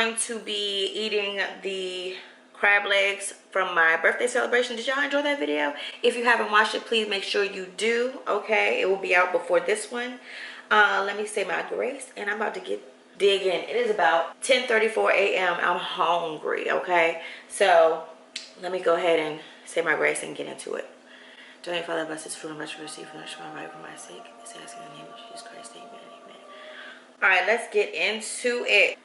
going to be eating the crab legs from my birthday celebration. Did y'all enjoy that video? If you haven't watched it, please make sure you do. Okay, it will be out before this one. Let me say my grace, and I'm about to dig in. It is about 10:34 a.m. I'm hungry. Okay, so let me go ahead and say my grace and get into it. Don't you, Father, bless this food and much receive for my right for my sake. This asking in the name of Jesus Christ. Amen. Amen. All right, let's get into it.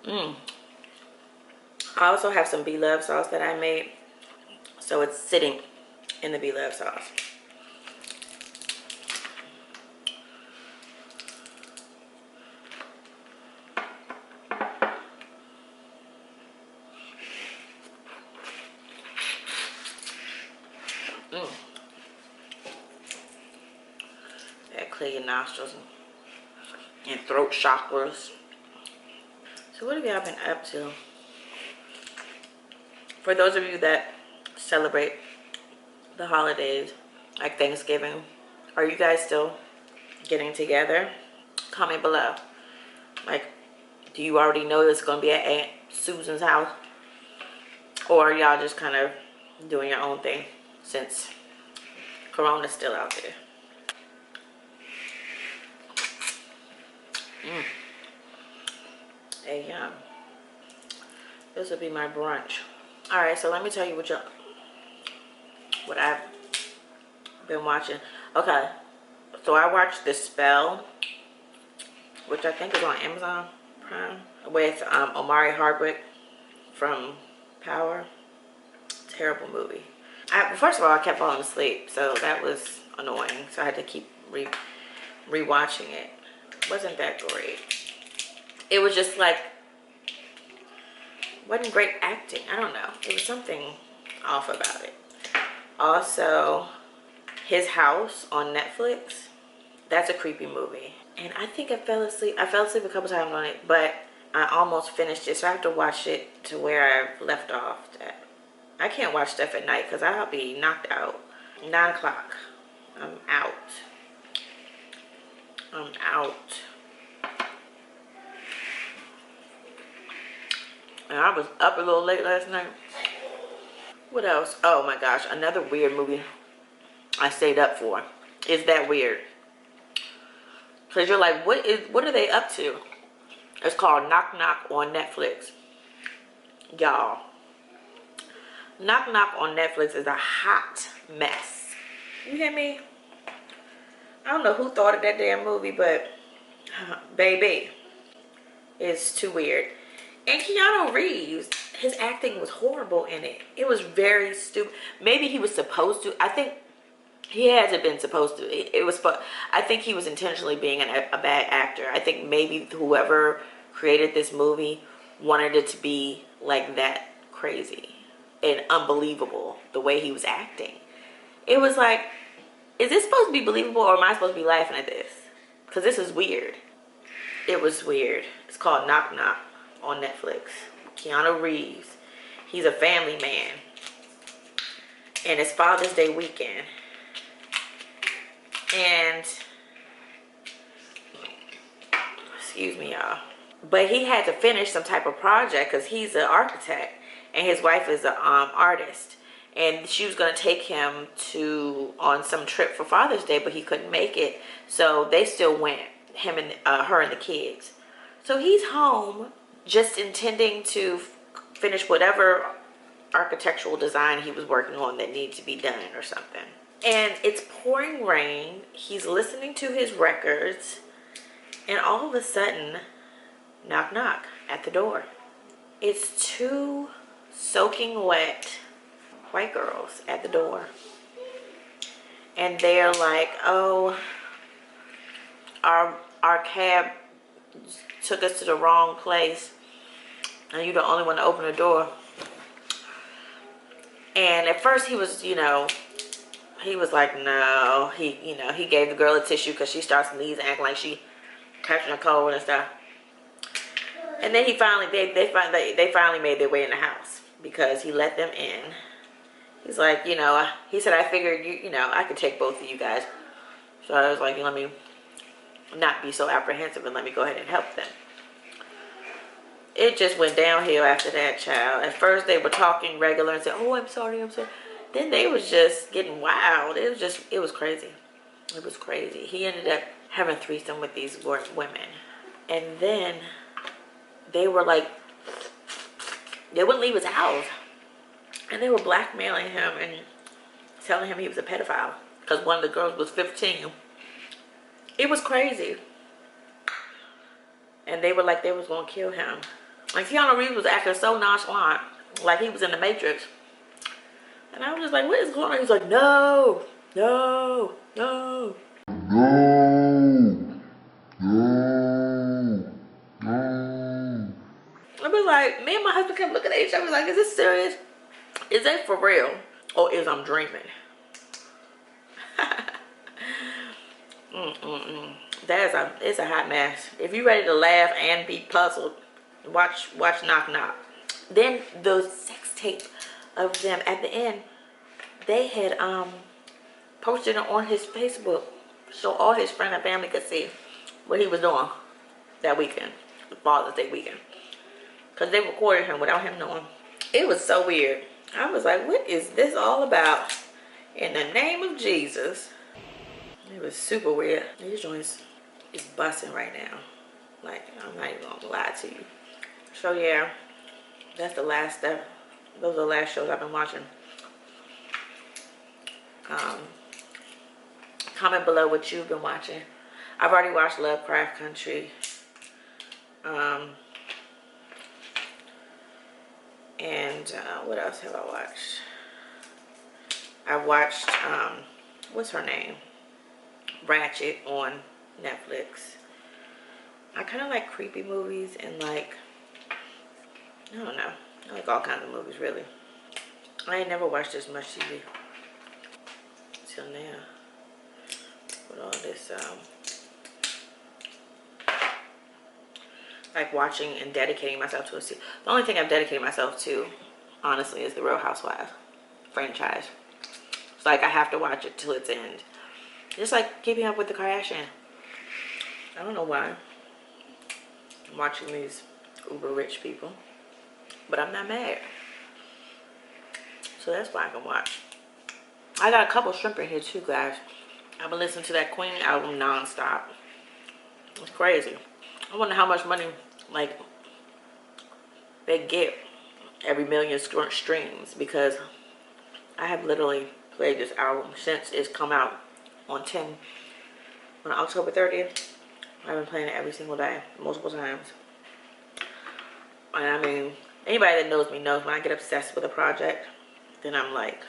I also have some Blove sauce that I made, so it's sitting in the Blove sauce. That clear your nostrils and throat chakras. So what have y'all been up to? For those of you that celebrate the holidays, like Thanksgiving, are you guys still getting together? Comment below. Like, do you already know it's going to be at Aunt Susan's house? Or are y'all just kind of doing your own thing since Corona's still out there? Hey, yum. This will be my brunch. All right, so let me tell you what I've been watching. Okay, so I watched The Spell, which I think is on Amazon Prime, with Omari Hardwick from Power. Terrible movie. First of all, I kept falling asleep, so that was annoying. So I had to keep rewatching it. Wasn't that great. It was just like, wasn't great acting. I don't know. It was something off about it. Also, His House on Netflix. That's a creepy movie. And I think I fell asleep. I fell asleep a couple times on it, but I almost finished it. So I have to watch it to where I left off. I can't watch stuff at night because I'll be knocked out. 9 o'clock. I'm out. I'm out. And I was up a little late last night. What else? Oh my gosh, another weird movie I stayed up for. Is that weird? Because you're like, what are they up to? It's called Knock Knock on Netflix. Y'all. Knock Knock on Netflix is a hot mess. You hear me? I don't know who thought of that damn movie, but baby, it's too weird. And Keanu Reeves, his acting was horrible in it. It was very stupid. Maybe he was supposed to. I think he hasn't been supposed to. It was. I think he was intentionally being a bad actor. I think maybe whoever created this movie wanted it to be like that crazy and unbelievable the way he was acting. It was like, is this supposed to be believable or am I supposed to be laughing at this? Because this is weird. It was weird. It's called Knock Knock on Netflix. Keanu Reeves. He's a family man. And it's Father's Day weekend. And excuse me, y'all. But he had to finish some type of project because he's an architect and his wife is an artist. And she was going to take him on some trip for Father's Day, but he couldn't make it. So they still went, him and her and the kids. So he's home just intending to finish whatever architectural design he was working on that needed to be done or something. And it's pouring rain. He's listening to his records. And all of a sudden, knock knock at the door. It's 2 soaking wet white girls at the door. And they're like, oh, our cab took us to the wrong place and you're the only one to open the door. And at first he was, he was like, no. He gave the girl a tissue because she starts sneezing, acting like she catching a cold and stuff. And then they finally made their way in the house because he let them in. He's like, he said, I figured I could take both of you guys So I was like, let me not be so apprehensive and let me go ahead and help them. It just went downhill after that, child. At first they were talking regular and said, oh, I'm sorry, I'm sorry. Then they was just getting wild. It was crazy. It was crazy. He ended up having a threesome with these women. And then they were like, they wouldn't leave his house. And they were blackmailing him and telling him he was a pedophile. Because one of the girls was 15. It was crazy. And they were like, they was going to kill him. Like, Keanu Reeves was acting so nonchalant. Like he was in the Matrix. And I was just like, what is going on? He was like, no, no, no. No, no, no. I was like, me and my husband kept looking at each other like, is this serious? Is that for real? Or is I'm dreaming? It's a hot mess. If you're ready to laugh and be puzzled, watch Knock Knock. Then the sex tape of them at the end, they had posted it on his Facebook so all his friends and family could see what he was doing that weekend, Father's Day weekend. Because they recorded him without him knowing. It was so weird. I was like, what is this all about? In the name of Jesus. It was super weird. These joints is busting right now. Like, I'm not even gonna lie to you. So yeah, that's the last stuff. Those are the last shows I've been watching. Comment below what you've been watching. I've already watched Lovecraft Country. What else have I watched? I watched, what's her name? Ratchet on Netflix. I kind of like creepy movies and like, I don't know. I like all kinds of movies, really. I ain't never watched this much TV till now. With all this, like watching and dedicating myself to a series. The only thing I've dedicated myself to, honestly, is the Real Housewives franchise. It's like I have to watch it till its end. Just like keeping up with the Kardashians. I don't know why. I'm watching these uber rich people. But I'm not mad. So that's why I can watch. I got a couple shrimp in here too, guys. I've been listening to that Queen album non-stop. It's crazy. I wonder how much money, like, they get every million streams, because I have literally played this album since it's come out on October 30th. I've been playing it every single day, multiple times. And I mean, anybody that knows me knows when I get obsessed with a project, then I'm like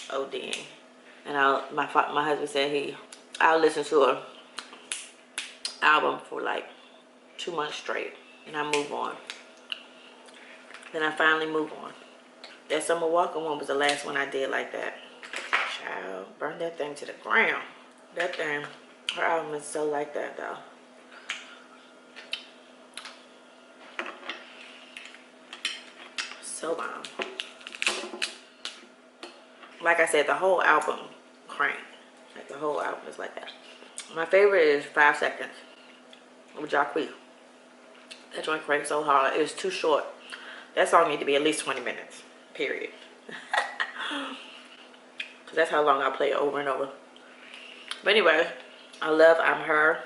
ODing. And my husband said I'll listen to a album for like 2 months straight, and I move on. Then I finally move on. That Summer Walker one was the last one I did like that. Child, burn that thing to the ground. That thing, her album is so like that though. So bomb. Like I said, the whole album crank. Like the whole album is like that. My favorite is 5 Seconds with Jacquees. That joint cranked so hard. It was too short. That song need to be at least 20 minutes. Period. Because that's how long I play it over and over. But anyway, I love I'm Her.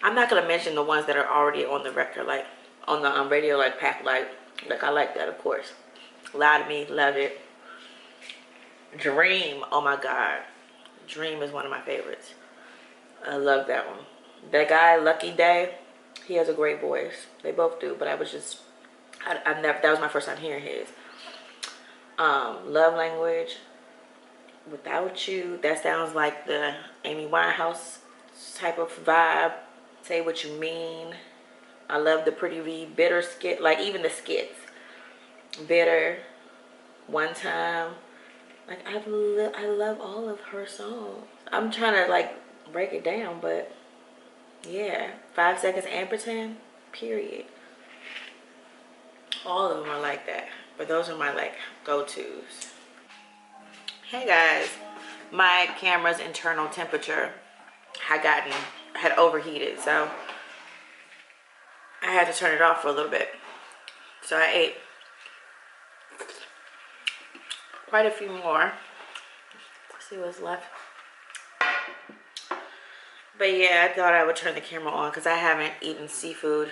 I'm not going to mention the ones that are already on the record, like on the radio, like Pack Light. Like I like that, of course. Lie to Me, love it. Dream, oh my God. Dream is one of my favorites. I love that one. That guy, Lucky Day, he has a great voice. They both do, but I was just, that was my first time hearing his. Love Language, Without You, that sounds like the Amy Winehouse type of vibe. Say What You Mean. I love the Pretty V, Bitter skit, like even the skits. Bitter, One Time. Like I love all of her songs. I'm trying to like break it down, but yeah. 5 Seconds and Pretend, period. All of them are like that. But those are my like go-tos. Hey guys, my camera's internal temperature had overheated, so I had to turn it off for a little bit. So I ate quite a few more. Let's see what's left. But yeah, I thought I would turn the camera on because I haven't eaten seafood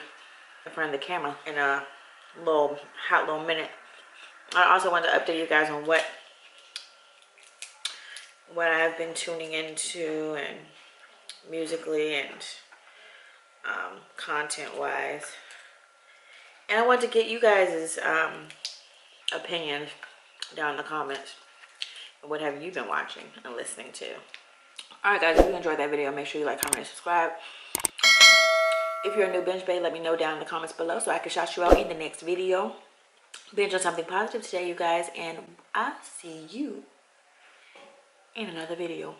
in front of the camera in a hot little minute. I also wanted to update you guys on what I've been tuning into and musically and content wise. And I want to get you guys' opinions down in the comments. What have you been watching and listening to? Alright guys, if you enjoyed that video, make sure you like, comment, and subscribe. If you're a new binge bae, let me know down in the comments below so I can shout you out in the next video. Binge on something positive today, you guys, and I'll see you in another video.